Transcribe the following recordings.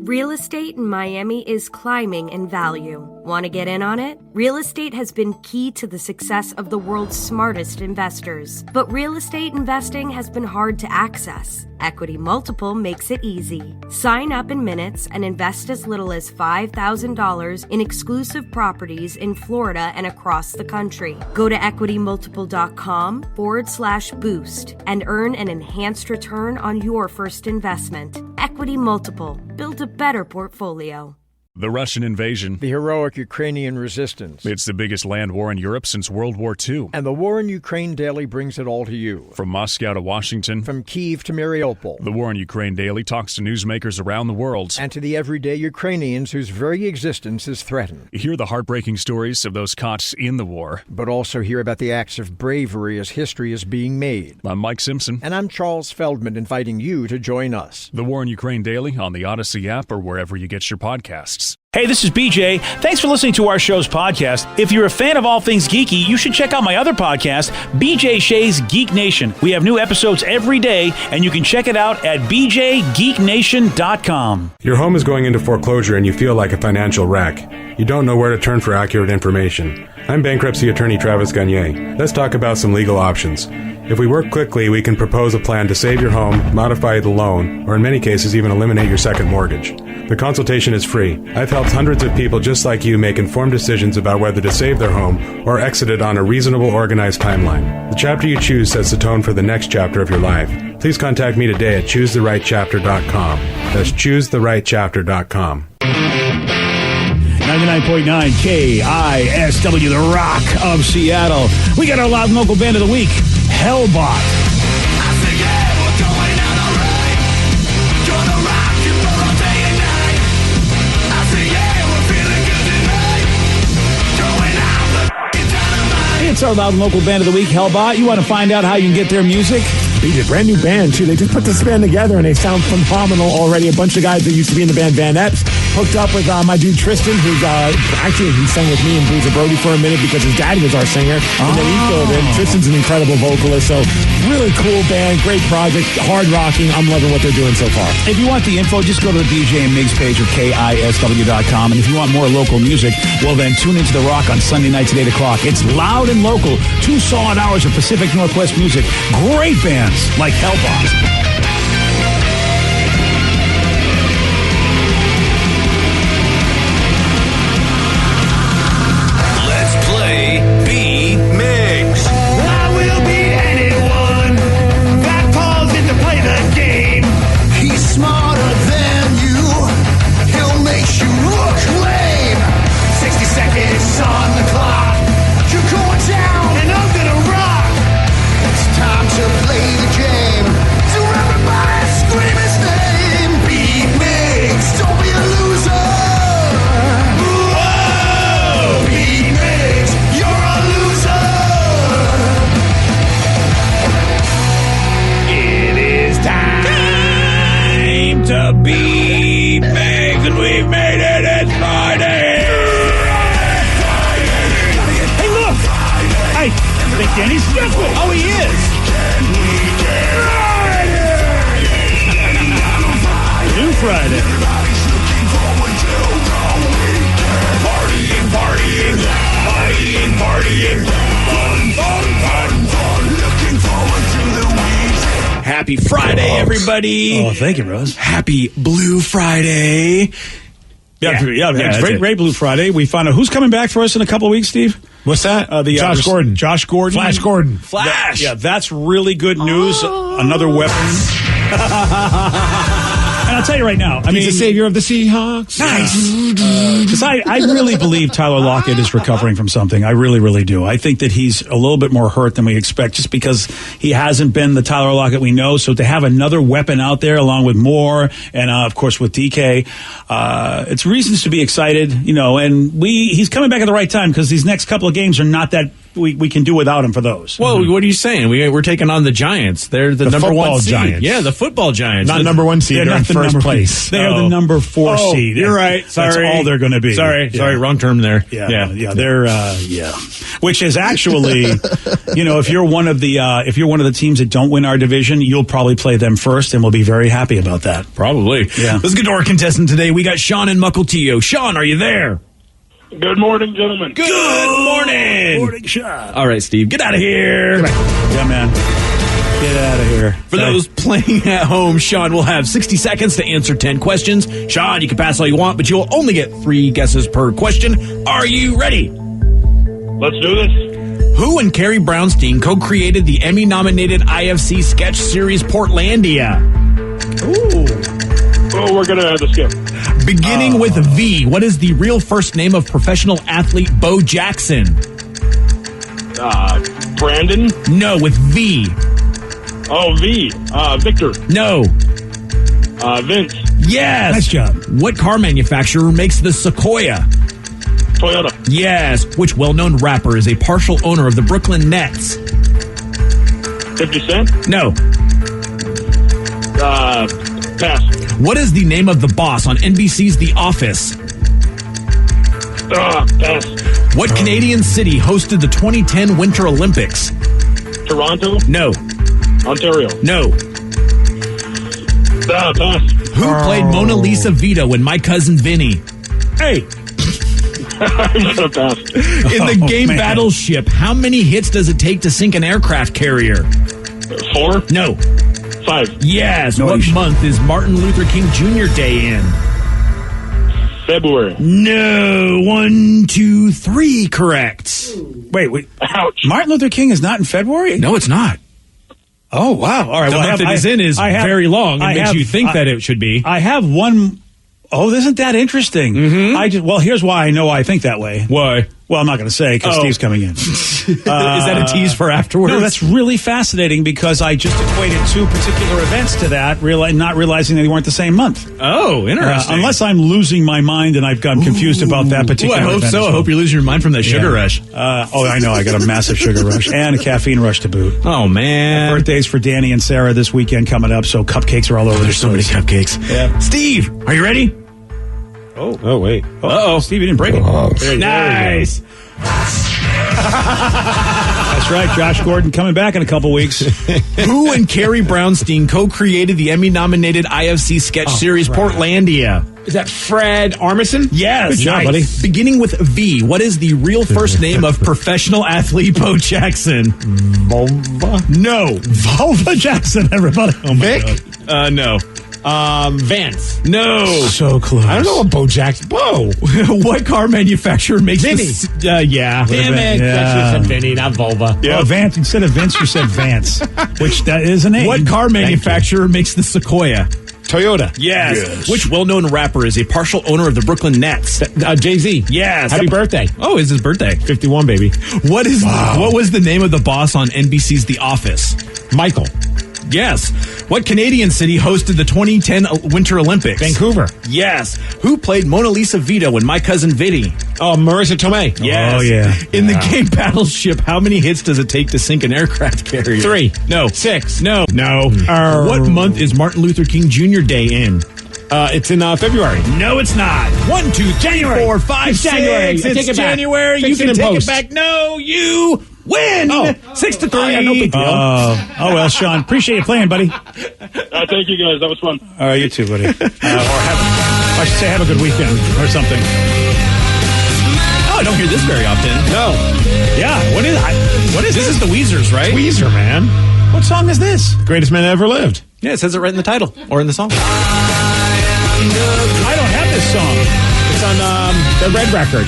Real estate in Miami is climbing in value. Want to get in on it? Real estate has been key to the success of the world's smartest investors. But real estate investing has been hard to access. Equity Multiple makes it easy. Sign up in minutes and invest as little as $5,000 in exclusive properties in Florida and across the country. Go to equitymultiple.com/boost and earn an enhanced return on your first investment. Equity Multiple. Build a better portfolio. The Russian invasion. The heroic Ukrainian resistance. It's the biggest land war in Europe since World War II. And the War in Ukraine Daily brings it all to you. From Moscow to Washington. From Kyiv to Mariupol. The War in Ukraine Daily talks to newsmakers around the world. And to the everyday Ukrainians whose very existence is threatened. Hear the heartbreaking stories of those caught in the war. But also hear about the acts of bravery as history is being made. I'm Mike Simpson. And I'm Charles Feldman, inviting you to join us. The War in Ukraine Daily on the Odyssey app or wherever you get your podcasts. Hey, this is BJ. Thanks for listening to our show's podcast. If you're a fan of all things geeky, you should check out my other podcast, BJ Shea's Geek Nation. We have new episodes every day, and you can check it out at bjgeeknation.com. Your home is going into foreclosure and you feel like a financial wreck. You don't know where to turn for accurate information. I'm bankruptcy attorney Travis Gagne. Let's talk about some legal options. If we work quickly, we can propose a plan to save your home, modify the loan, or in many cases even eliminate your second mortgage. The consultation is free. I've helped hundreds of people just like you make informed decisions about whether to save their home or exit it on a reasonable, organized timeline. The chapter you choose sets the tone for the next chapter of your life. Please contact me today at choosetherightchapter.com. That's choosetherightchapter.com. 99.9 KISW, the Rock of Seattle. We got our loud and local band of the week, Hellbot. It's our loud and local band of the week, Hellbot. You want to find out how you can get their music? He's a brand new band, too. They just put this band together, and they sound phenomenal already. A bunch of guys that used to be in the band Van Epps hooked up with my dude Tristan, who's actually he sang with me and Boozer Brody for a minute because his daddy was our singer. And then he filled in. Tristan's an incredible vocalist, so really cool band, great project, hard rocking. I'm loving what they're doing so far. If you want the info, just go to the DJ and Migs page of KISW.com. And if you want more local music, well, then tune into The Rock on Sunday nights at 8 o'clock. It's loud and local. 2 solid hours of Pacific Northwest music. Great bands like Hellbot. Danny's Liquid. Oh, he is. New Friday. Everybody's looking forward to the weekend. Partying. Fun. Looking forward to the weekend. Happy Friday, everybody. Oh, thank you, Rose. Happy Blue Friday. Yeah, it's great Blue Friday. We found out who's coming back for us in a couple of weeks, Steve. What's that? Josh Gordon. Flash Gordon. Flash. That's really good news. Another weapon. And I'll tell you right now, He's the savior of the Seahawks. Nice. Because I really believe Tyler Lockett is recovering from something. I really, really do. I think that he's a little bit more hurt than we expect just because he hasn't been the Tyler Lockett we know. So to have another weapon out there along with Moore and, of course, with DK, it's reasons to be excited, and he's coming back at the right time because these next couple of games are not that we can do without them for those. Well, what are you saying? We're taking on the Giants. They're the number one seed. Giants. Yeah, the football Giants. Not number one seed. They're They're in not the first number place. They are the number 4 seed. You're right. Sorry. That's all they're going to be. Sorry, wrong term there. Yeah. They're which is actually, if you're one of the teams that don't win our division, you'll probably play them first, and we'll be very happy about that. Probably. Yeah. Let's get to our contestant today. We got Sean in Mukilteo. Sean, are you there? Good morning, gentlemen. Good morning. Morning, Sean. All right, Steve, get out of here. Yeah, man. Get out of here. For those playing at home, Sean will have 60 seconds to answer 10 questions. Sean, you can pass all you want, but you'll only get 3 guesses per question. Are you ready? Let's do this. Who and Carrie Brownstein co-created the Emmy-nominated IFC sketch series Portlandia? Ooh. Oh, we're going to have to skip. Beginning with V, what is the real first name of professional athlete Bo Jackson? Brandon? No, with V. Oh, V. Victor. No. Vince. Yes. Nice job. What car manufacturer makes the Sequoia? Toyota. Yes. Which well-known rapper is a partial owner of the Brooklyn Nets? 50 Cent? No. Pass. What is the name of the boss on NBC's The Office? Pass. What Canadian city hosted the 2010 Winter Olympics? Toronto? No. Ontario? No. Pass. Who played Mona Lisa Vito in My Cousin Vinny? Hey. I'm going to pass. In the game Battleship, how many hits does it take to sink an aircraft carrier? 4? No. 5. Yes. No, What month is Martin Luther King Jr. Day in? February. No. 1, 2, 3. Correct. Wait. Ouch. Martin Luther King is not in February? No, it's not. Oh, wow. All right. The month it is in is very long. It makes you think that it should be. I have one. Oh, isn't that interesting? Mm-hmm. Here's why I know I think that way. Why? Well, I'm not going to say because Steve's coming in. Is that a tease for afterwards? No, that's really fascinating because I just equated 2 particular events to that, not realizing they weren't the same month. Oh, interesting. Unless I'm losing my mind and I've gotten confused about that particular I hope event. so. I hope you're losing your mind from that sugar rush. I know. I got a massive sugar rush and a caffeine rush to boot. Oh, man. Birthdays for Danny and Sarah this weekend coming up, so cupcakes are all over. There's so many cupcakes. Yeah. Steve, are you ready? Oh, wait. Uh-oh. Steve, you didn't break it. Nice. That's right. Josh Gordon coming back in a couple weeks. Who and Carrie Brownstein co-created the Emmy-nominated IFC sketch series Portlandia? Is that Fred Armisen? Yes. Good job, buddy. Beginning with V, what is the real first name of professional athlete Bo Jackson? Vulva? No. Vulva Jackson, everybody. Oh, my Vic? God. No. Vance. No. So close. I don't know what Bo Jackson. Bo. What car manufacturer makes Vinny. Yeah. Damn it. Yeah. I should have said Vinny, not Vulva. Yeah. Oh, Vance. Instead of Vince, you said Vance, which that is a name. What car manufacturer makes the Sequoia? Toyota. Yes. Which well-known rapper is a partial owner of the Brooklyn Nets? Jay-Z. Yes. Happy birthday. Oh, it's his birthday. 51, baby. What was the name of the boss on NBC's The Office? Michael. Yes. What Canadian city hosted the 2010 Winter Olympics? Vancouver. Yes. Who played Mona Lisa Vito in My Cousin Vinny? Oh, Marissa Tomei. Yes. Oh, yeah. In the game Battleship, how many hits does it take to sink an aircraft carrier? 3. No. 6. No. What month is Martin Luther King Jr. Day in? It's in February. No, it's not. 1, 2, 3, January. 4, 5, It's 6. January. It's Take it back. January. Fix You it can in take post. it back. No, you win. 6-3. No big deal. Oh, well, Sean, appreciate you playing, buddy. Thank you, guys. That was fun. All right, you too, buddy. I should say have a good weekend or something. Oh, I don't hear this very often. No. Yeah, what is This is the Weezers, right? Weezer, man. What song is this? Greatest man that ever lived. Yeah, it says it right in the title or in the song. I don't have this song. It's on the Red record.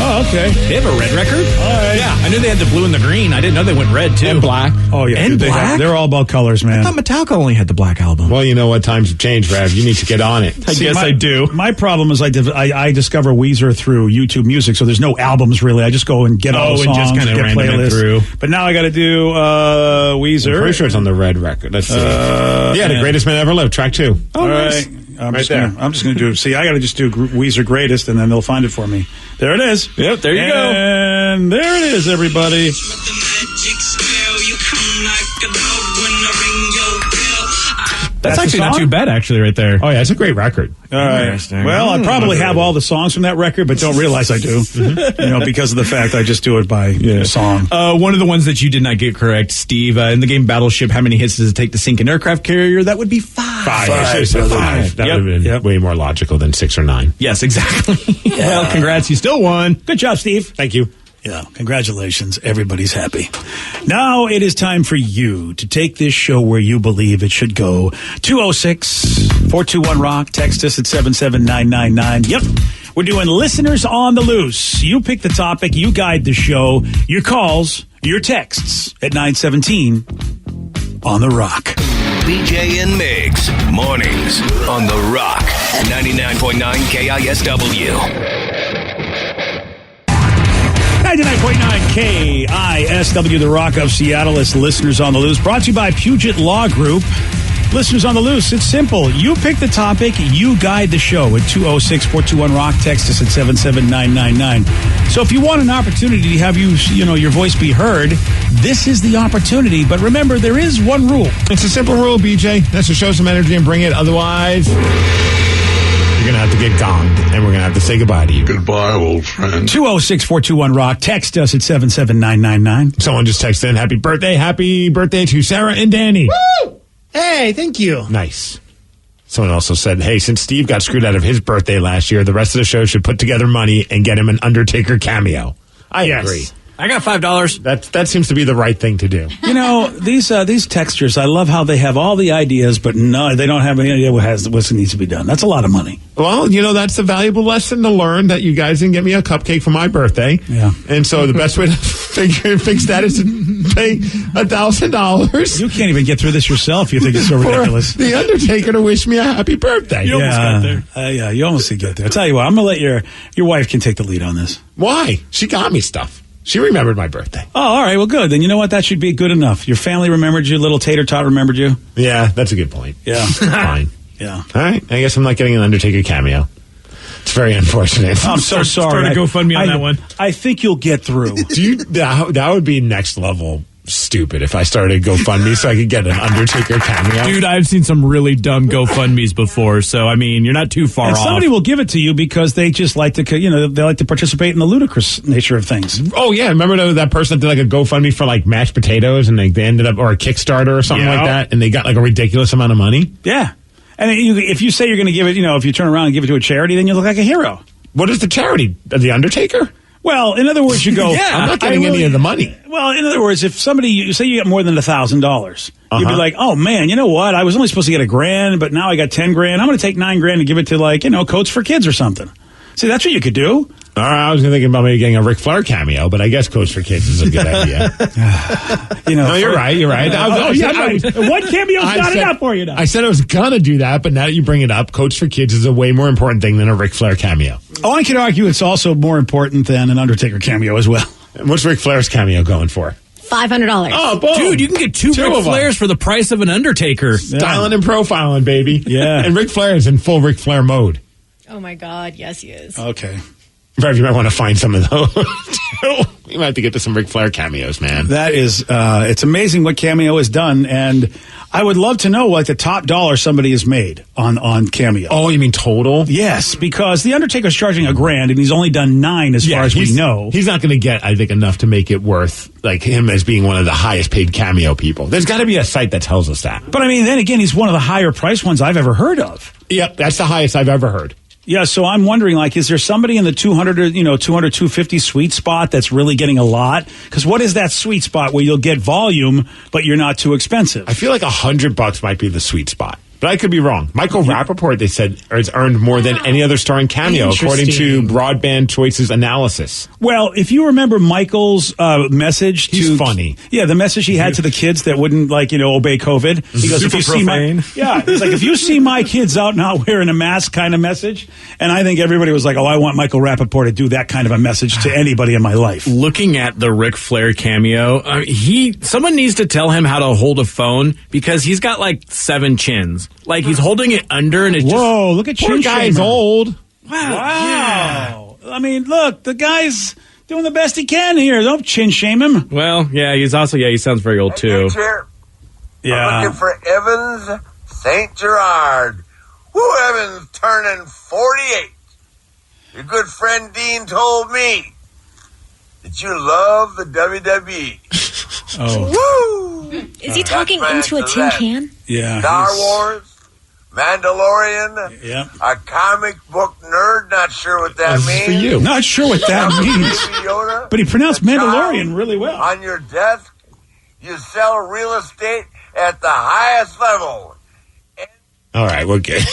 Oh, okay. They have a red record? All right. Yeah, I knew they had the blue and the green. I didn't know they went red, too. And black. Oh, yeah. And dude, black? they're all about colors, man. I thought Metallica only had the black album. Well, you know what? Times have changed, Rev. You need to get on it. I guess my, I do. My problem is I discover Weezer through YouTube Music, so there's no albums really. I just go and get all the songs, just kind of get random it playlists. through. But now I got to do Weezer. I'm pretty sure it's on the Red record. Let's see. Yeah, the Greatest man ever lived, track 2. All right. I'm just going to do. See, I got to just do Weezer Greatest, and then they'll find it for me. There it is. Yep, there you go. And there it is, everybody. That's actually not too bad, actually, right there. Oh, yeah, it's a great record. All right. Well, I probably have all the songs from that record, but don't realize I do. Because of the fact I just do it by song. One of the ones that you did not get correct, Steve, in the game Battleship, how many hits does it take to sink an aircraft carrier? That would be 5. 5. That would have been way more logical than 6 or 9. Yes, exactly. Well, congrats. You still won. Good job, Steve. Thank you. Yeah, congratulations. Everybody's happy. Now it is time for you to take this show where you believe it should go. 206-421-ROCK. Text us at 77999. Yep. We're doing Listeners on the Loose. You pick the topic. You guide the show. Your calls, your texts at 917 on The Rock. BJ and Migs, mornings on The Rock. 99.9 KISW. 99.9 KISW, The Rock of Seattle. It's Listeners on the Loose, brought to you by Puget Law Group. Listeners on the Loose, it's simple. You pick the topic, you guide the show at 206-421-ROCK. Text us at 77999. So if you want an opportunity to have your voice be heard, this is the opportunity. But remember, there is one rule. It's a simple rule, BJ. That's to show some energy and bring it. Otherwise, you're going to have to get gonged, and we're going to have to say goodbye to you. Goodbye, old friend. 206-421-ROCK. Text us at 77999. Someone just texted in, happy birthday to Sarah and Danny. Woo! Hey, thank you. Nice. Someone also said, hey, since Steve got screwed out of his birthday last year, the rest of the show should put together money and get him an Undertaker cameo. I agree. I got $5. That seems to be the right thing to do. These textures, I love how they have all the ideas, but no, they don't have any idea what needs to be done. That's a lot of money. Well, that's a valuable lesson to learn, that you guys didn't get me a cupcake for my birthday. Yeah. And so the best way to fix that is to pay $1,000. You can't even get through this yourself. You think it's so ridiculous. The Undertaker to wish me a happy birthday. You almost got there. Yeah, you almost did get there. I'll tell you what, I'm going to let your wife can take the lead on this. Why? She got me stuff. She remembered my birthday. Oh, all right. Well, good. Then you know what? That should be good enough. Your family remembered you. Little Tater Tot remembered you. Yeah, that's a good point. Yeah. Fine. Yeah. All right. I guess I'm not getting an Undertaker cameo. It's very unfortunate. I'm so sorry. Start a GoFundMe on that one. I think you'll get through. That would be next level stupid if I started GoFundMe so I could get an Undertaker cameo. Dude, I've seen some really dumb GoFundMes before, so I mean, you're not too far off. Somebody will give it to you because they just like to, they like to participate in the ludicrous nature of things. Oh yeah, remember that person that did like a GoFundMe for like mashed potatoes, and they ended up, or a Kickstarter or something like that, and they got like a ridiculous amount of money. Yeah, and if you say you're going to give it, if you turn around and give it to a charity, then you look like a hero. What is the charity? The Undertaker? Well, in other words, you go, I'm not getting any of the money. Well, in other words, if you say you get more than $1,000, you'd be like, oh man, you know what? I was only supposed to get $1,000, but now I got $10,000. I'm going to take $9,000 and give it to Coats for Kids or something. See, that's what you could do. All right, I was thinking about maybe getting a Ric Flair cameo, but I guess Coats for Kids is a good idea. No, you're right. One cameo's not enough for you now. I said I was going to do that, but now that you bring it up, Coats for Kids is a way more important thing than a Ric Flair cameo. Oh, I could argue it's also more important than an Undertaker cameo as well. And what's Ric Flair's cameo going for? $500. Oh, boom. Dude, you can get two Ric Flairs for the price of an Undertaker. Styling and profiling, baby. Yeah. And Ric Flair is in full Ric Flair mode. Oh, my God. Yes, he is. Okay. You might want to find some of those. You might have to get to some Ric Flair cameos, man. That is, it's amazing what Cameo has done, and I would love to know what the top dollar somebody has made on Cameo. Oh, you mean total? Yes, because the Undertaker's charging $1,000, and he's only done $9 as far as we know. He's not going to get, I think, enough to make it worth like him as being one of the highest paid Cameo people. There's got to be a site that tells us that. But I mean, then again, he's one of the higher priced ones I've ever heard of. Yep, that's the highest I've ever heard. Yeah, so I'm wondering, is there somebody in the 200 or 250 sweet spot that's really getting a lot? Because what is that sweet spot where you'll get volume, but you're not too expensive? I feel like $100 might be the sweet spot. But I could be wrong. Michael Rappaport, they said, has earned more than any other star in Cameo, according to Broadband Choices analysis. Well, if you remember Michael's message to... He's funny. Yeah, the message he had to the kids that wouldn't, obey COVID. He goes, super profane. He's like, if you see my kids out not wearing a mask kind of message. And I think everybody was like, I want Michael Rappaport to do that kind of a message to anybody in my life. Looking at the Ric Flair cameo, someone needs to tell him how to hold a phone because he's got 7 chins. Like he's holding it under, and it's Whoa, look at Poor chin guy's shamer. old. Wow. I mean, look, the guy's doing the best he can here. Don't chin shame him. Well, yeah, he sounds very old too. Chair. Yeah. I'm looking for Evans St. Gerard. Woo, Evans turning 48. Your good friend Dean told me that you love the WWE. Oh. Woo! Is he talking into a tin can? Yeah. Star Wars, Mandalorian, Yeah. a comic book nerd, not sure what that This is means. for you. Not sure what that means. Baby Yoda, But he pronounced a child Mandalorian really well. On your desk, you sell real estate at the highest level. All right, we're good.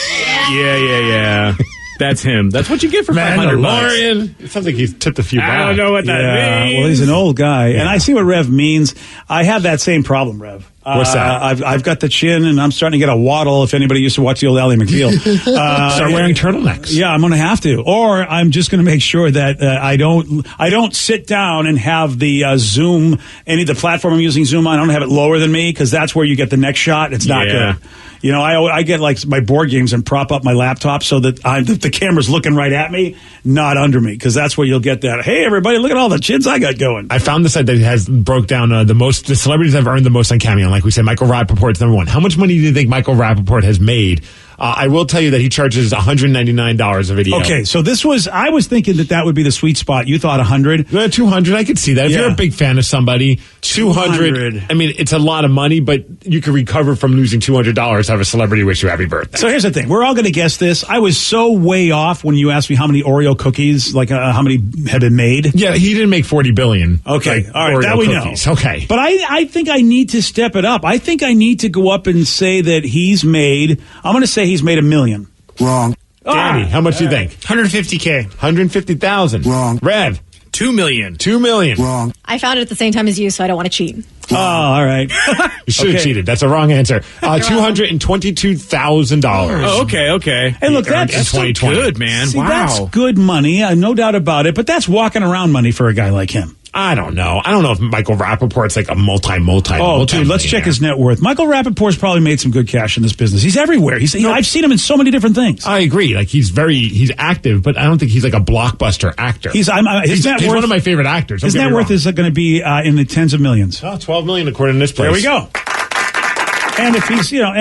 Yeah. That's him. That's what you get for $500. Mandalorian. It sounds like he's tipped a few. I don't know what that means. Well, he's an old guy, and I see what Rev means. I have that same problem, Rev. What's that? I've got the chin, and I'm starting to get a waddle. If anybody used to watch the old Ally McBeal, Start wearing turtlenecks. Yeah, I'm going to have to, or I'm just going to make sure that I don't sit down and have the Zoom, the platform I'm using Zoom on. I don't have it lower than me because that's where you get the next shot. It's not good. You know, I get like my board games and prop up my laptop so that the camera's looking right at me, not under me, because that's where you'll get that. Hey, everybody, look at all the chins I got going. I found the site that has broke down the celebrities that have earned the most on Cameo. And like we said, Michael Rappaport's number one. How much money do you think Michael Rappaport has made? I will tell you that he charges $199 a video. Okay, so I was thinking that would be the sweet spot. You thought 100? 200, I could see that. If you're a big fan of somebody, 200. I mean, it's a lot of money, but you can recover from losing $200 to have a celebrity wish you happy birthday. So here's the thing. We're all going to guess this. I was so way off when you asked me how many Oreo cookies, how many have been made. Yeah, he didn't make 40 billion. Okay, all right, Oreo that we cookies. know. Okay. But I think I need to step it up. I think I need to go up and say that I'm going to say he's made $1 million. Wrong. Danny, how much do you think? 150K. 150,000. Wrong. Rev. $2 million. $2 million. Wrong. I found it at the same time as you, so I don't want to cheat. Oh, all right. You should have cheated. That's a wrong answer. $222,000. Oh, okay. Hey, look, that's still good, man. See, wow. that's good money, no doubt about it. But that's walking around money for a guy like him. I don't know. I don't know if Michael Rappaport's like a multi. Oh, dude, let's check his net worth. Michael Rappaport's probably made some good cash in this business. He's everywhere. I've seen him in so many different things. I agree. Like he's active, but I don't think he's like a blockbuster actor. He's one of my favorite actors. His net worth is going to be in the tens of millions. Oh, 12 million according to this place. There we go. And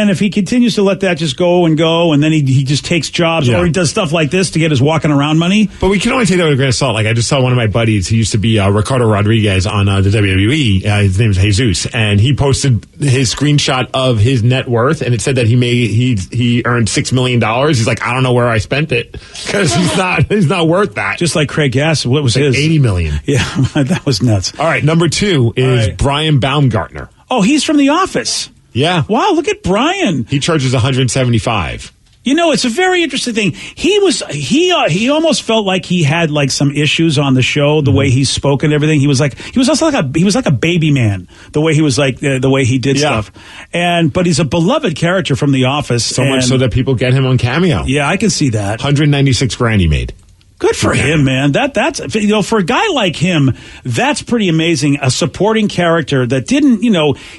if he continues to let that just go, and then he just takes jobs or he does stuff like this to get his walking around money. But we can only take that with a grain of salt. Like I just saw one of my buddies. He used to be Ricardo Rodriguez on the WWE. His name is Jesus, and he posted his screenshot of his net worth, and it said that he earned $6 million. He's like, I don't know where I spent it because he's not worth that. Just like Craig Gass, what was his? 80 million. Yeah, that was nuts. All right, number 2 is Brian Baumgartner. Oh, he's from The Office. Yeah. Wow, look at Brian. He charges $175. You know, it's a very interesting thing. He almost felt like he had like some issues on the show, the way he spoke and everything. He was like a baby man, the way he was like the way he did stuff. But he's a beloved character from The Office. So much so that people get him on Cameo. Yeah, I can see that. $196,000 he made. Good for him, man. That's for a guy like him, that's pretty amazing. A supporting character that didn't,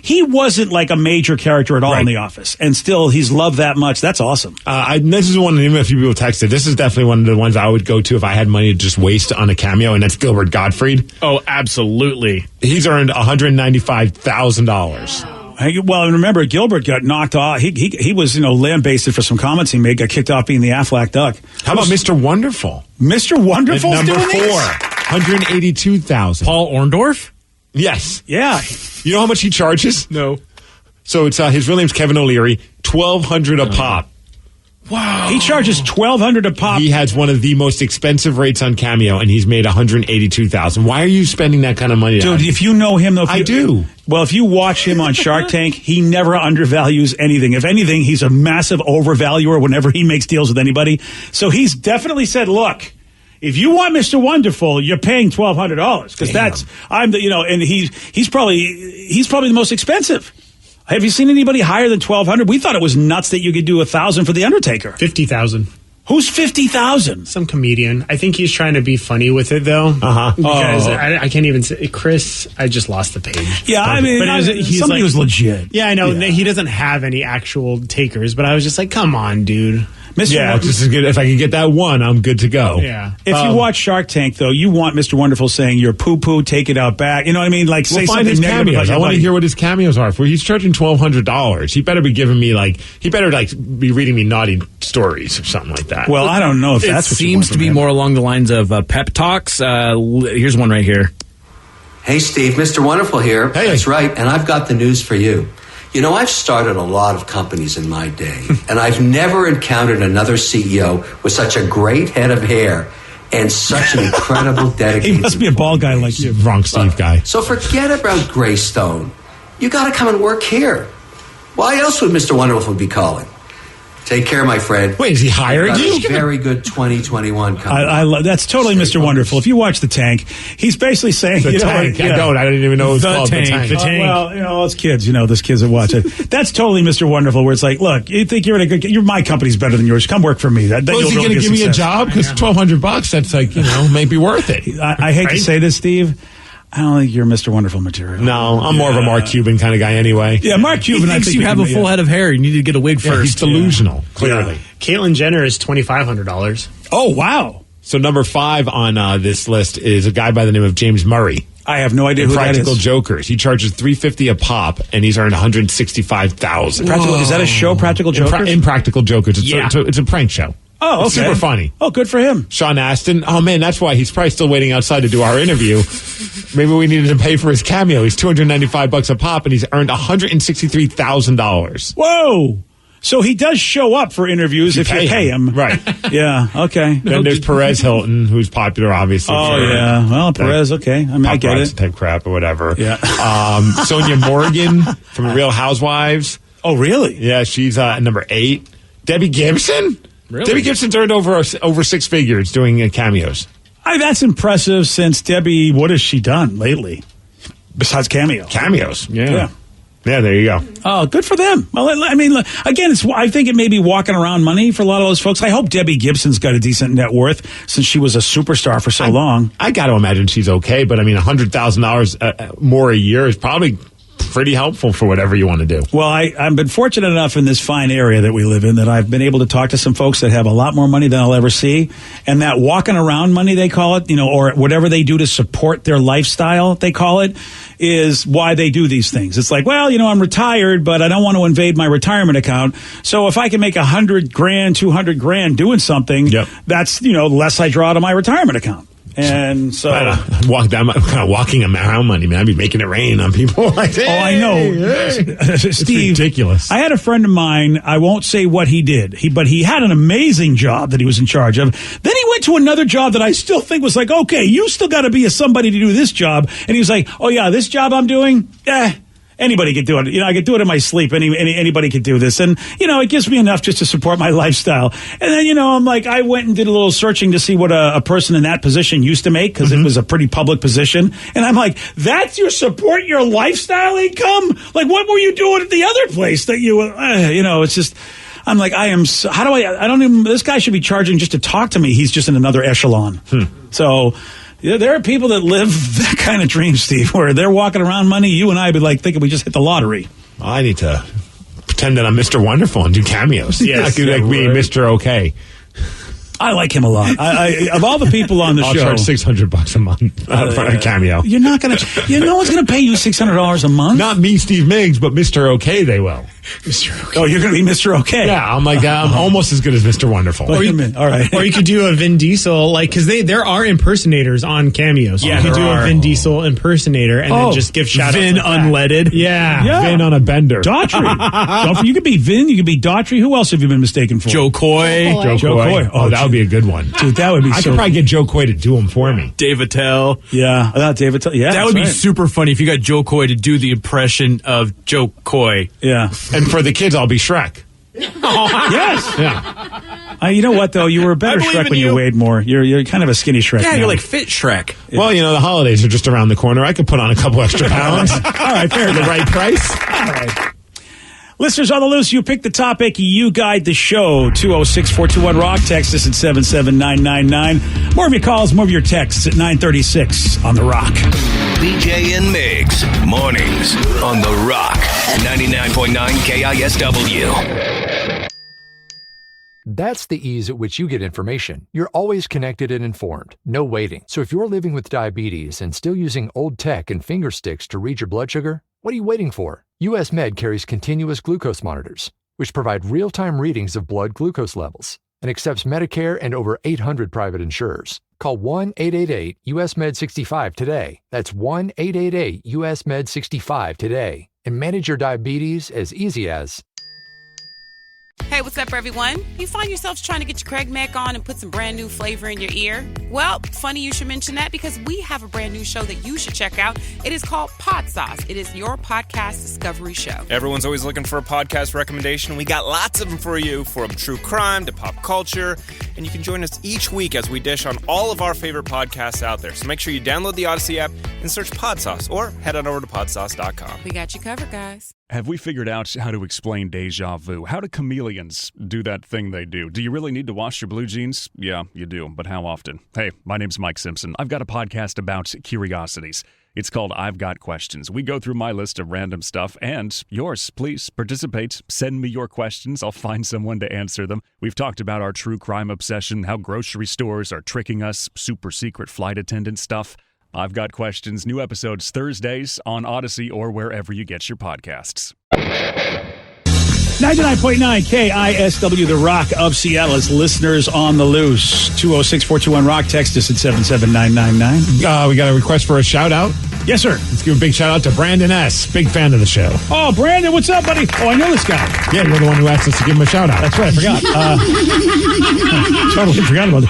he wasn't like a major character at all in The Office, and still he's loved that much. That's awesome. This is one. Even a few people texted. This is definitely one of the ones I would go to if I had money to just waste on a cameo, and that's Gilbert Gottfried. Oh, absolutely. He's earned $195,000. Well, and remember, Gilbert got knocked off. He was, lambasted for some comments he made, got kicked off being the Aflac Duck. How about Mr. Wonderful? Mr. Wonderful's number doing 4, this? $182,000. Paul Orndorff? Yes. Yeah. You know how much he charges? No. So it's his real name's Kevin O'Leary. $1,200 a pop. Wow. He charges $1,200 a pop. He has one of the most expensive rates on Cameo, and he's made $182,000. Why are you spending that kind of money? Dude, if you know him, though. I do. Well, if you watch him on Shark Tank, he never undervalues anything. If anything, he's a massive overvaluer whenever he makes deals with anybody. So he's definitely said, look, if you want Mr. Wonderful, you're paying $1,200 because and he's probably the most expensive. Have you seen anybody higher than $1,200? We thought it was nuts that you could do $1,000 for the Undertaker. $50,000. Who's 50,000? Some comedian. I think he's trying to be funny with it, though. Because I can't even say Chris. I just lost the page. Yeah, I mean, somebody was legit. Yeah, I know. He doesn't have any actual takers, but I was just like, come on, dude. Yeah, just as good. If I can get that one, I'm good to go. Yeah. If you watch Shark Tank, though, you want Mr. Wonderful saying you're poo-poo, take it out back. You know what I mean? Like, say find something his negative cameos. about I want to your hear what his cameos are. For he's charging $1,200. He better be giving me be reading me naughty stories or something like that. Well, I don't know if that's it what you want seems to be him. more along the lines of pep talks. Here's one right here. Hey, Steve, Mr. Wonderful here. Hey. That's right, and I've got the news for you. You know, I've started a lot of companies in my day, and I've never encountered another CEO with such a great head of hair and such an incredible dedication. He must be a bald guy like you. Wrong Steve guy. So forget about Greystone. You got to come and work here. Why else would Mr. Wonderful be calling? Take care, my friend. Wait, is he hiring you? A very good 2021 company. I love that's totally Mr. Wonderful. If you watch The Tank, he's basically saying The Tank. I don't even know it's called The Tank. The Tank. Well, it's kids. Those kids that watch it. That's totally Mr. Wonderful. Where it's like, look, you think my company's better than yours? Come work for me. That Is he going to give me a job? Because $1,200, that's maybe worth it. I hate to say this, Steve. I don't think you're Mr. Wonderful material. No, I'm more of a Mark Cuban kind of guy anyway. Yeah, Mark Cuban. He thinks you have a full head of hair. You need to get a wig first. He's delusional, clearly. Caitlyn Jenner is $2,500. Oh, wow. So number 5 on this list is a guy by the name of James Murray. I have no idea who that Practical is. Jokers. He charges $350 a pop, and he's earned $165,000. Is that a show, Practical Jokers? Impractical Jokers. It's a prank show. Oh, okay. It's super funny. Oh, good for him. Sean Astin. Oh, man, that's why he's probably still waiting outside to do our interview. Maybe we needed to pay for his cameo. He's $295 a pop, and he's earned $163,000. Whoa. So he does show up for interviews if you pay him. Right. Yeah, okay. Then there's Perez Hilton, who's popular, obviously. Oh, yeah. Well, Perez, okay. I mean, I get it. Type crap or whatever. Yeah. Sonia Morgan from Real Housewives. Oh, really? Yeah, she's number 8. Debbie Gibson? Really? Debbie Gibson's earned over 6 figures doing cameos. That's impressive since Debbie, what has she done lately? Besides cameo. Cameos. Yeah, there you go. Oh, good for them. Well, I mean, again, I think it may be walking around money for a lot of those folks. I hope Debbie Gibson's got a decent net worth since she was a superstar for so long. I got to imagine she's okay, but I mean, $100,000 more a year is probably pretty helpful for whatever you want to do. Well, I've been fortunate enough in this fine area that we live in that I've been able to talk to some folks that have a lot more money than I'll ever see. And that walking around money, they call it, or whatever they do to support their lifestyle, they call it, is why they do these things. It's like, well, I'm retired, but I don't want to invade my retirement account. So if I can make $100,000, $200,000 doing something, that's, less I draw to my retirement account. And so walking around money, man. I'd be making it rain on people like that. Oh, I know. Steve, it's ridiculous. I had a friend of mine, I won't say what he did, but he had an amazing job that he was in charge of. Then he went to another job that I still think was like, okay, you still got to be somebody to do this job. And he was like, oh yeah, this job I'm doing, anybody could do it. I could do it in my sleep. Anybody could do this. And, it gives me enough just to support my lifestyle. And then, I'm like, I went and did a little searching to see what a person in that position used to make because it was a pretty public position. And I'm like, that's your support your lifestyle income? Like, what were you doing at the other place that it's just, I'm like, I don't even, this guy should be charging just to talk to me. He's just in another echelon. So, yeah, there are people that live that kind of dream, Steve, where they're walking around money. You and I would like thinking we just hit the lottery. I need to pretend that I'm Mr. Wonderful and do cameos. Yes, I could be Mr. Okay. I like him a lot. I of all the people on the I'll show, charge $600 a month for a cameo. You're not going to. No one's going to pay you $600 a month. Not me, Steve Miggs, but Mr. Okay, they will. Mr. Okay. Oh, you're going to be Mr. Okay. Yeah, I'm like I'm almost as good as Mr. Wonderful. All right. Or you could do a Vin Diesel, because there are impersonators on cameos. Yeah, you could do there a are. Vin Diesel impersonator and then just give shout-outs Vin like that. unleaded. Yeah. Vin on a bender. Daughtry. You could be Vin. You could be Daughtry. Who else have you been mistaken for? Joe Coy. Joe Coy. Oh, that would be a good one. Dude, that would be I could probably get Joe Coy to do them for me. Dave Attell. Yeah, David. Yeah, that would be right. super funny if you got Joe Coy to do the impression of Joe Coy. Yeah. And for the kids, I'll be Shrek. Yes. Yeah. You know what, though? You were a better believe Shrek in when you you. weighed more. You're kind of a skinny Shrek Yeah, now. you're like fit Shrek. Well, the holidays are just around the corner. I could put on a couple extra pounds. All right, fair For the enough. right price. All right. Listeners on the loose, you pick the topic, you guide the show. 206-421-ROCK, text us at 77999. More of your calls, more of your texts at 936 on The Rock. BJ and Migs, mornings on The Rock, 99.9 KISW. That's the ease at which you get information. You're always connected and informed. No waiting. So if you're living with diabetes and still using old tech and finger sticks to read your blood sugar, what are you waiting for? US Med carries continuous glucose monitors, which provide real-time readings of blood glucose levels and accepts Medicare and over 800 private insurers. Call 1-888-US-MED65 today. That's 1-888-US-MED65 today. And manage your diabetes as easy as... Hey, what's up, everyone? You find yourselves trying to get your Craig Mack on and put some brand new flavor in your ear? Well, funny you should mention that because we have a brand new show that you should check out. It is called Pod Sauce. It is your podcast discovery show. Everyone's always looking for a podcast recommendation. We got lots of them for you, from true crime to pop culture. And you can join us each week as we dish on all of our favorite podcasts out there. So make sure you download the Odyssey app and search Pod Sauce or head on over to podsauce.com. We got you covered, guys. Have we figured out how to explain deja vu? How do chameleons do that thing they do? Do you really need to wash your blue jeans? Yeah, you do, but how often? Hey, my name's Mike Simpson. I've got a podcast about curiosities. It's called I've Got Questions. We go through my list of random stuff and yours. Please participate. Send me your questions. I'll find someone to answer them. We've talked about our true crime obsession, how grocery stores are tricking us, super secret flight attendant stuff. I've Got Questions. New episodes Thursdays on Odyssey or wherever you get your podcasts. 99.9 KISW, The Rock of Seattle. It's listeners on the loose. 206-421-ROCK. Text us at 77999. We got a request for a shout-out. Yes, sir. Let's give a big shout-out to Brandon S., big fan of the show. Oh, Brandon, what's up, buddy? Oh, I know this guy. Yeah, you're the one who asked us to give him a shout-out. That's right, I forgot. Totally forgot about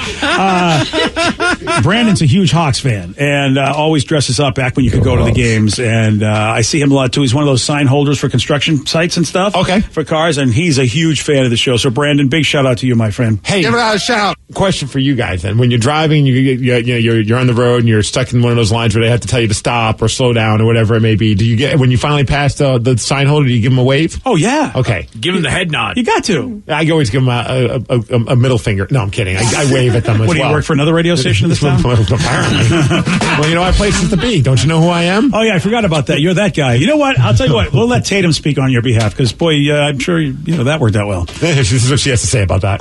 it. Brandon's a huge Hawks fan and always dresses up back when you could go to the games. And I see him a lot, too. He's one of those sign holders for construction sites and stuff. Okay. For cars, and he's a huge fan of the show. So, Brandon, big shout-out to you, my friend. Hey, give it a shout. Question for you guys, then. When you're driving, you're on the road, and you're stuck in one of those lines where they have to tell you to stop or slow down or whatever it may be. Do you get, when you finally pass the sign holder, do you give him a wave? Oh, yeah. Okay. Give him the head nod. You got to. I always give him a middle finger. No, I'm kidding. I wave at them as well. What, do you work for another radio station in this town? Apparently. Well, you know, I have places to be. Don't you know who I am? Oh, yeah, I forgot about that. You're that guy. You know what? I'll tell you what. We'll let Tatum speak on your behalf because, boy, I'm sure you know that worked out well. This is what she has to say about that.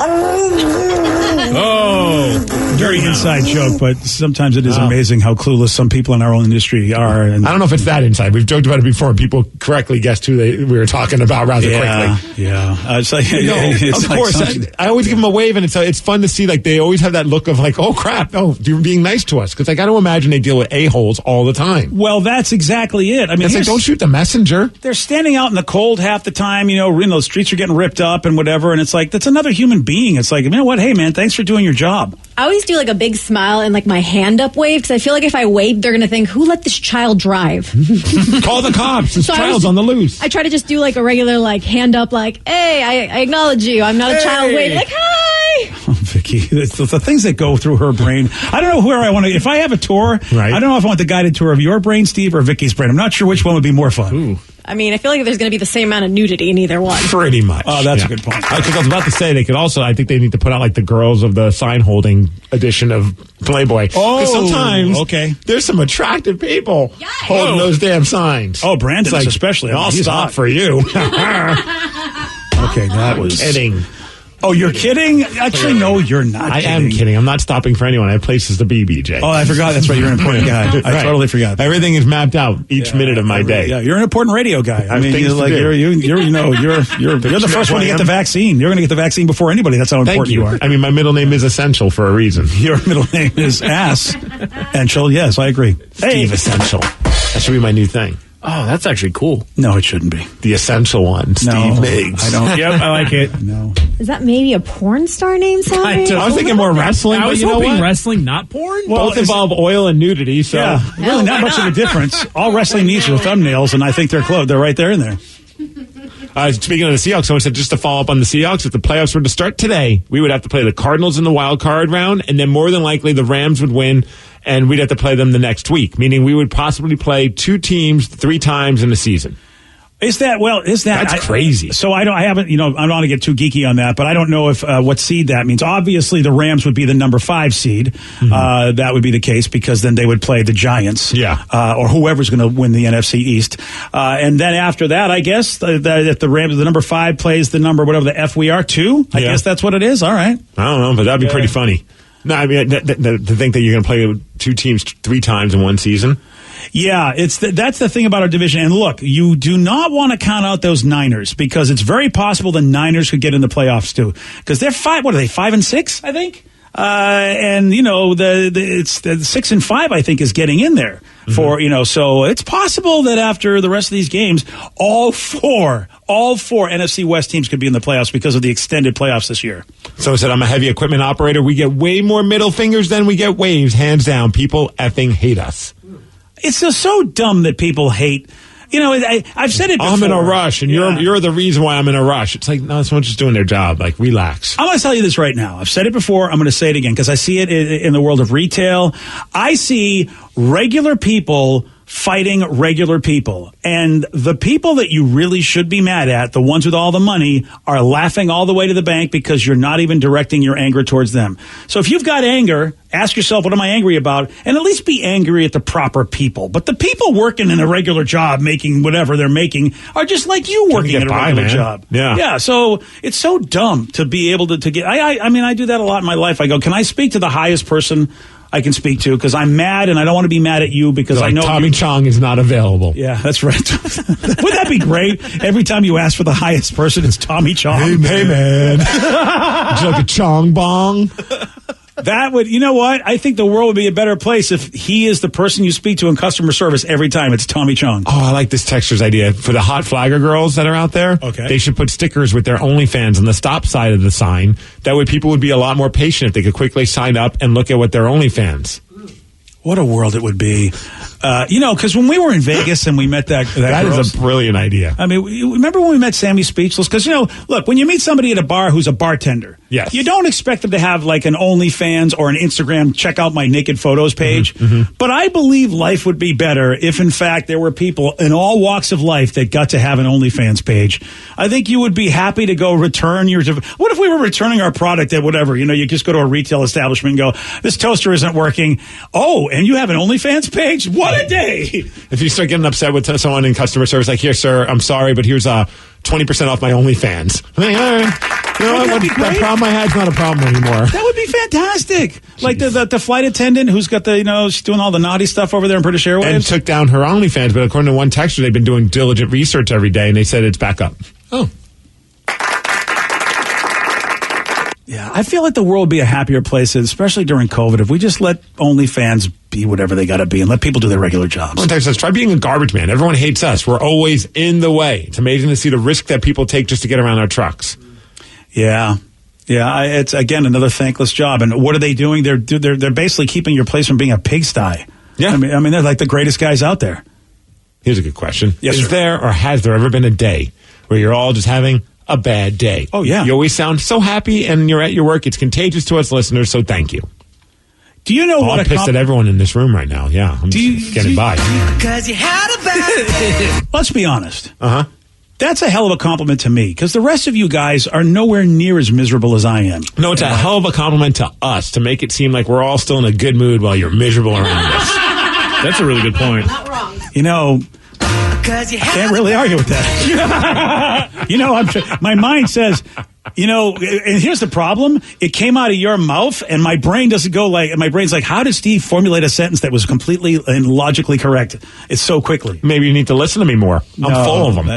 Oh, very inside joke, but sometimes it is amazing how clueless some people in our own industry are. And I don't know if it's that inside. We've joked about it before. People correctly guessed who we were talking about rather quickly. Yeah, it's like, of course. I always give them a wave, and it's fun to see. Like, they always have that look of like, oh crap, oh, you're being nice to us, because I got to imagine they deal with a-holes all the time. Well, that's exactly it. I mean, it's like, don't shoot the messenger. They're standing out in the cold half the time. You know, those streets are getting ripped up and whatever, and it's like, that's another human being. It's like, you know what? Hey, man, thanks for doing your job. I always do like a big smile and like my hand up wave because I feel like if I wave, they're going to think, who let this child drive? Call the cops. This child's on the loose. I try to just do like a regular like hand up like, hey, I acknowledge you. I'm not a child waving. Like, hi. Oh, Vicky, the things that go through her brain. I don't know where I want to. If I have a tour, right. I don't know if I want the guided tour of your brain, Steve, or Vicky's brain. I'm not sure which one would be more fun. Ooh. I mean, I feel like there's going to be the same amount of nudity in either one. Pretty much. Oh, that's a good point. Because I was about to say, they could also, I think they need to put out like the girls of the sign holding edition of Playboy. Oh, sometimes there's some attractive people holding those damn signs. Oh, Brandon's like, especially. I'll stop for you. Okay, that was kidding. Oh, you're kidding? Actually, no, you're not I kidding. am kidding. I'm not stopping for anyone. I have places to be, BJ. Oh, I forgot. That's right. You're an important guy. I totally forgot. Everything is mapped out each minute of my day. Yeah, you're an important radio guy. I mean, you're the first one to get the vaccine. You're going to get the vaccine before anybody. That's how important you are. I mean, my middle name is Essential for a reason. Your middle name is Ass. Essential. Yes, I agree. Steve Essential. That should be my new thing. Oh, that's actually cool. No, it shouldn't be. The Essential One, Steve Miggs. I don't. Yep, I like it. No. Is that maybe a porn star name? I was thinking more wrestling. I was but hoping wrestling, not porn. Both involve oil and nudity, so yeah, really not much of a difference. All wrestling needs are thumbnails, and I think they're close. They're right there in there. Speaking of the Seahawks, someone said just to follow up on the Seahawks, if the playoffs were to start today, we would have to play the Cardinals in the wild card round, and then more than likely the Rams would win, and we'd have to play them the next week, meaning we would possibly play two teams 3 times in the season. That's crazy. So I haven't, I don't want to get too geeky on that, but I don't know if what seed that means. Obviously, the Rams would be the number 5 seed. That would be the case because then they would play the Giants, or whoever's going to win the NFC East. And then after that, I guess if the Rams, the number 5 plays the number whatever the F we are 2. I guess that's what it is. All right. I don't know, but that'd be pretty funny. No, I mean to think that you're going to play with 2 teams 3 times in one season. Yeah, that's the thing about our division. And look, you do not want to count out those Niners because it's very possible the Niners could get in the playoffs too. Because they're 5. What are they? 5-6, I think. And it's the 6-5. I think is getting in there for So it's possible that after the rest of these games, all four NFC West teams could be in the playoffs because of the extended playoffs this year. So I said, I'm a heavy equipment operator. We get way more middle fingers than we get waves. Hands down, people effing hate us. It's just so dumb that people hate. I've said it before. I'm in a rush, and you're the reason why I'm in a rush. It's like, no, someone's just doing their job. Like, relax. I'm going to tell you this right now. I've said it before. I'm going to say it again because I see it in the world of retail. I see regular people fighting regular people. And the people that you really should be mad at, the ones with all the money, are laughing all the way to the bank because you're not even directing your anger towards them. So if you've got anger, ask yourself, what am I angry about? And at least be angry at the proper people. But the people working in a regular job, making whatever they're making, are just like you working in a regular job. Yeah. So it's so dumb to be able to get. I do that a lot in my life. I go, can I speak to the highest person I can speak to because I'm mad and I don't want to be mad at you because I know Tommy Chong is not available. Yeah, that's right. Wouldn't that be great? Every time you ask for the highest person, it's Tommy Chong. Hey man, would you like a Chong bong? That would, you know what? I think the world would be a better place if he is the person you speak to in customer service every time. It's Tommy Chong. Oh, I like this texter's idea. For the hot flagger girls that are out there, they should put stickers with their OnlyFans on the stop side of the sign. That way people would be a lot more patient if they could quickly sign up and look at what their OnlyFans. What a world it would be. Because when we were in Vegas and we met that girl, is a brilliant idea. I mean, remember when we met Sammy Speechless? Because, look, when you meet somebody at a bar who's a bartender, you don't expect them to have like an OnlyFans or an Instagram, check out my naked photos page. But I believe life would be better if, in fact, there were people in all walks of life that got to have an OnlyFans page. I think you would be happy to go return your... What if we were returning our product at whatever? You just go to a retail establishment and go, this toaster isn't working. Oh, and you have an OnlyFans page? What a day! If you start getting upset with someone in customer service, like, here, sir, I'm sorry, but here's 20% off my OnlyFans. Like, all right. That problem I had is not a problem anymore. That would be fantastic. Jeez. Like the flight attendant who's got she's doing all the naughty stuff over there in British Airways. And took down her OnlyFans, but according to one texter, they've been doing diligent research every day, and they said it's back up. Oh. Yeah, I feel like the world would be a happier place, especially during COVID, if we just let OnlyFans be whatever they got to be and let people do their regular jobs. One text says, try being a garbage man. Everyone hates us. We're always in the way. It's amazing to see the risk that people take just to get around our trucks. Yeah. Yeah, it's, again, another thankless job. And what are they doing? They're basically keeping your place from being a pigsty. Yeah. I mean, they're like the greatest guys out there. Here's a good question. Yes, Is there or has there ever been a day where you're all just having a bad day? Oh, yeah. You always sound so happy, and you're at your work. It's contagious to us listeners, so thank you. Do you know what I'm pissed at everyone in this room right now. Yeah, I'm getting by. Because you had a bad Let's be honest. That's a hell of a compliment to me, because the rest of you guys are nowhere near as miserable as I am. No, it's a hell of a compliment to us to make it seem like we're all still in a good mood while you're miserable around us. That's a really good point. Not wrong. I can't really argue with that. My mind says, and here's the problem. It came out of your mouth, and my brain doesn't go like, my brain's like, how did Steve formulate a sentence that was completely and logically correct? It's so quickly. Maybe you need to listen to me more. I'm full of them.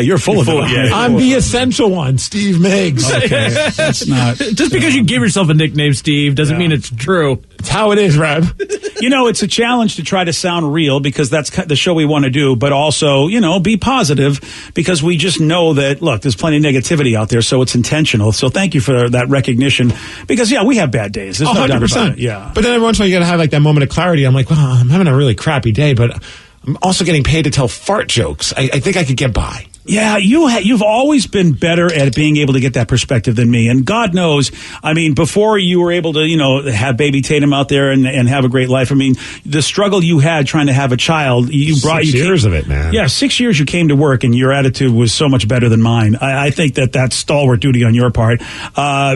You're full of them. Yeah, I'm the essential one, Steve Miggs. Okay, that's not. Just because you give yourself a nickname, Steve, doesn't mean it's true. It's how it is, Reb. It's a challenge to try to sound real because that's the show we want to do, but also, be positive because we just know that, look, there's plenty of negativity out there, so it's intentional. So thank you for that recognition because, we have bad days. There's no doubt about it. Yeah. But then every once in a while you got to have like that moment of clarity. I'm like, well, I'm having a really crappy day, but I'm also getting paid to tell fart jokes. I think I could get by. Yeah, you've always been better at being able to get that perspective than me. And God knows, I mean, before you were able to, have baby Tatum out there and have a great life. I mean, the struggle you had trying to have a child, you brought 6 years of it, man. Yeah, 6 years you came to work and your attitude was so much better than mine. I think that's stalwart duty on your part.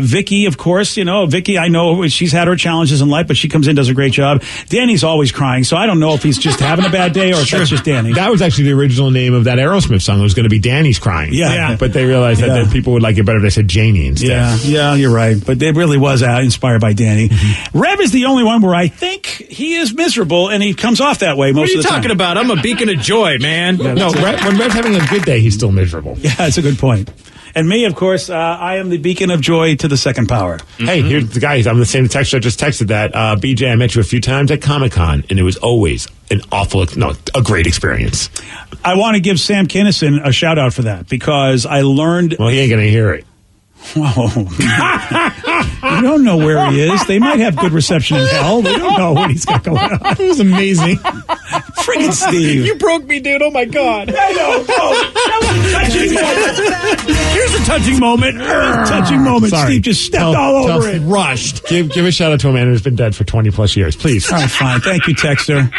Vicky, of course, Vicky, I know she's had her challenges in life, but she comes in, does a great job. Danny's always crying, so I don't know if he's just having a bad day or if that's just Danny. That was actually the original name of that Aerosmith song. It was going to be Danny's Crying. Yeah. But they realized that people would like it better if they said Janie instead. Yeah, you're right. But it really was inspired by Danny. Rev is the only one where I think he is miserable, and he comes off that way most of the time. What are you talking about? I'm a beacon of joy, man. When Rev's having a good day, he's still miserable. Yeah, that's a good point. And me, of course, I am the beacon of joy to the second power. Hey, here's the guy. I'm the same texter. I just texted that. BJ, I met you a few times at Comic-Con, and it was always a great experience. I want to give Sam Kinison a shout out for that because I learned. Well, he ain't going to hear it. Whoa. You don't know where he is. They might have good reception in hell. We don't know what he's got going on. It was amazing. Friggin' Steve. You broke me, dude. Oh, my God. I know. Here's a touching moment. Sorry. Steve just stepped all over it. Rushed. Give a shout out to a man who's been dead for 20 plus years, please. All right, fine. Thank you, Texter.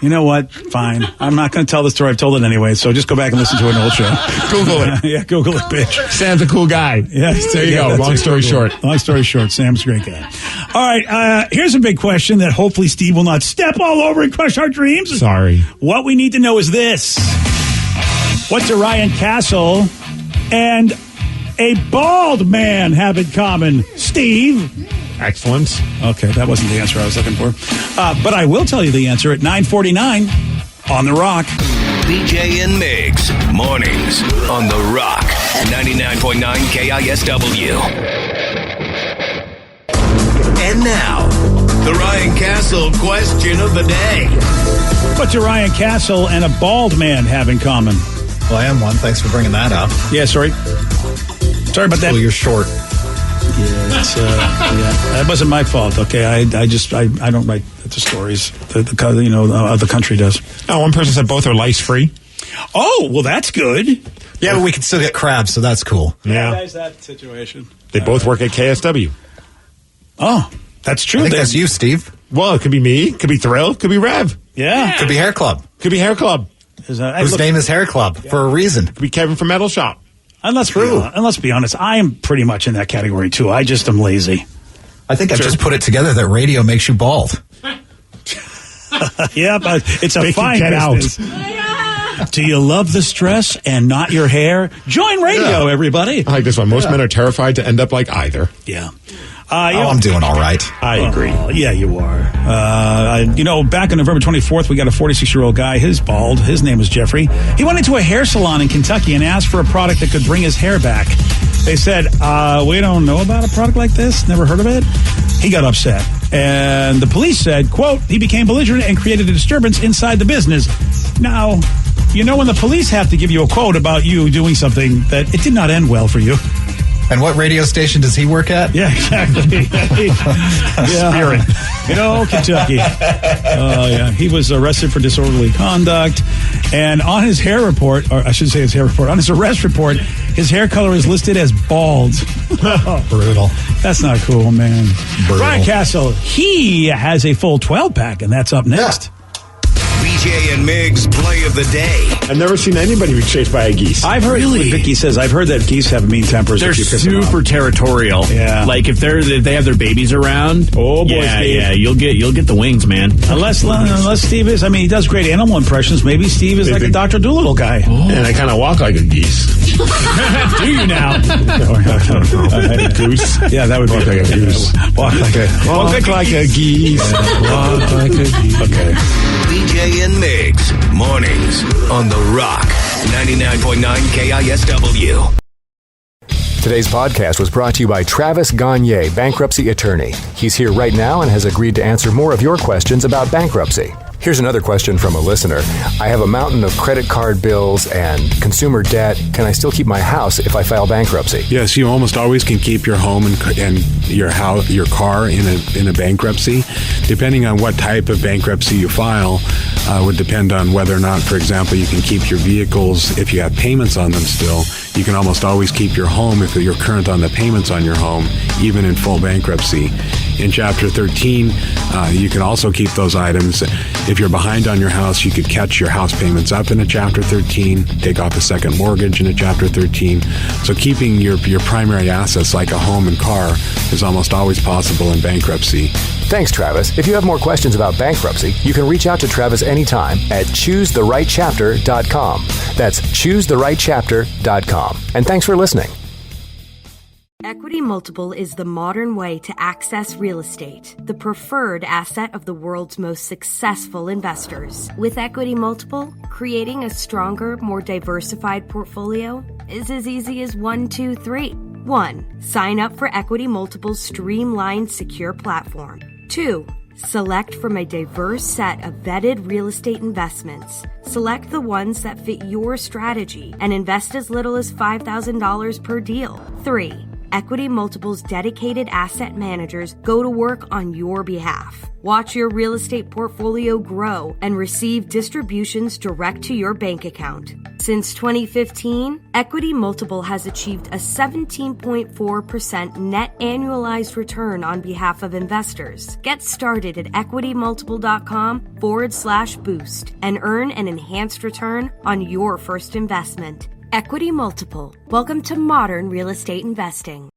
You know what? Fine. I'm not going to tell the story. I've told it anyway, so just go back and listen to an old show. Google it. Yeah, Google it, bitch. Sam's a cool guy. Yes, there you go. Long story short. Long story short, Sam's a great guy. All right, here's a big question that hopefully Steve will not step all over and crush our dreams. Sorry. What we need to know is this. What do Ryan Castle and a bald man have in common? Steve? Excellent. Okay, that wasn't the answer I was looking for. But I will tell you the answer at 9:49 on The Rock. BJ and Migs, mornings on The Rock, 99.9 KISW. And now, the Ryan Castle question of the day. What do Ryan Castle and a bald man have in common? Well, I am one. Thanks for bringing that up. Yeah, sorry. Sorry about that. Well, you're short. Yeah, that wasn't my fault. Okay, I don't write the stories. The country does. Oh, one person said both are lice free. Oh, well, that's good. Yeah, but we can still get crabs, so that's cool. Yeah, nice that situation. They both work at KSW. Oh, that's true. I think that's you, Steve. Well, it could be me. Could be Thrill. Could be Rev. Yeah. Could be Hair Club. Could be Hair Club. Whose name is Hair Club for a reason. Could be Kevin from Metal Shop. And let's be honest, I am pretty much in that category too. I just am lazy. I think I've just put it together that radio makes you bald. Yeah, but it's a fine business. Out. Do you love the stress and not your hair? Join radio, everybody. I like this one. Most men are terrified to end up like either. Yeah. I'm doing all right. I agree. Yeah, you are. Back on November 24th, we got a 46-year-old guy. He's bald. His name was Jeffrey. He went into a hair salon in Kentucky and asked for a product that could bring his hair back. They said, we don't know about a product like this. Never heard of it. He got upset. And the police said, quote, he became belligerent and created a disturbance inside the business. Now, when the police have to give you a quote about you doing something that it did not end well for you. And what radio station does he work at? Yeah, exactly. Spirit. Kentucky. Oh, yeah. He was arrested for disorderly conduct. And on his hair report, or I should say his hair report, on his arrest report, his hair color is listed as bald. Brutal. That's not cool, man. Brutal. Ryan Castle, he has a full 12-pack, and that's up next. Yeah. BJ and Migs play of the day. I've never seen anybody be chased by a geese. I've heard what Vicky says. I've heard that geese have mean tempers. They're super territorial. Yeah, like if they have their babies around. Oh boy, Steve. Yeah, you'll get the wings, man. Unless Steve is. I mean, he does great animal impressions. Maybe Steve is like a Dr. Dolittle guy. Oh. And I kind of walk like a geese. Do you now? Goose. Yeah, that would walk like a goose. Walk like a geese. Walk like a geese. Okay. BJ and Migs, mornings on The Rock, 99.9 KISW. Today's podcast was brought to you by Travis Gagne, bankruptcy attorney. He's here right now and has agreed to answer more of your questions about bankruptcy. Here's another question from a listener. I have a mountain of credit card bills and consumer debt. Can I still keep my house if I file bankruptcy? Yes, you almost always can keep your home and your house, your car in a bankruptcy. Depending on what type of bankruptcy you file, would depend on whether or not, for example, you can keep your vehicles if you have payments on them still. You can almost always keep your home if you're current on the payments on your home, even in full bankruptcy. In Chapter 13, you can also keep those items. If you're behind on your house, you could catch your house payments up in a Chapter 13, take off a second mortgage in a Chapter 13. So keeping your primary assets like a home and car is almost always possible in bankruptcy. Thanks, Travis. If you have more questions about bankruptcy, you can reach out to Travis anytime at choosetherightchapter.com. That's choosetherightchapter.com. And thanks for listening. Equity Multiple is the modern way to access real estate, the preferred asset of the world's most successful investors. With Equity Multiple, creating a stronger, more diversified portfolio is as easy as 1, 2, 3. 1. Sign up for Equity Multiple's streamlined, secure platform. 2. Select from a diverse set of vetted real estate investments. Select the ones that fit your strategy and invest as little as $5,000 per deal. 3. Equity Multiple's dedicated asset managers go to work on your behalf. Watch your real estate portfolio grow and receive distributions direct to your bank account. Since 2015, Equity Multiple has achieved a 17.4% net annualized return on behalf of investors. Get started at equitymultiple.com/boost and earn an enhanced return on your first investment. Equity Multiple. Welcome to modern real estate investing.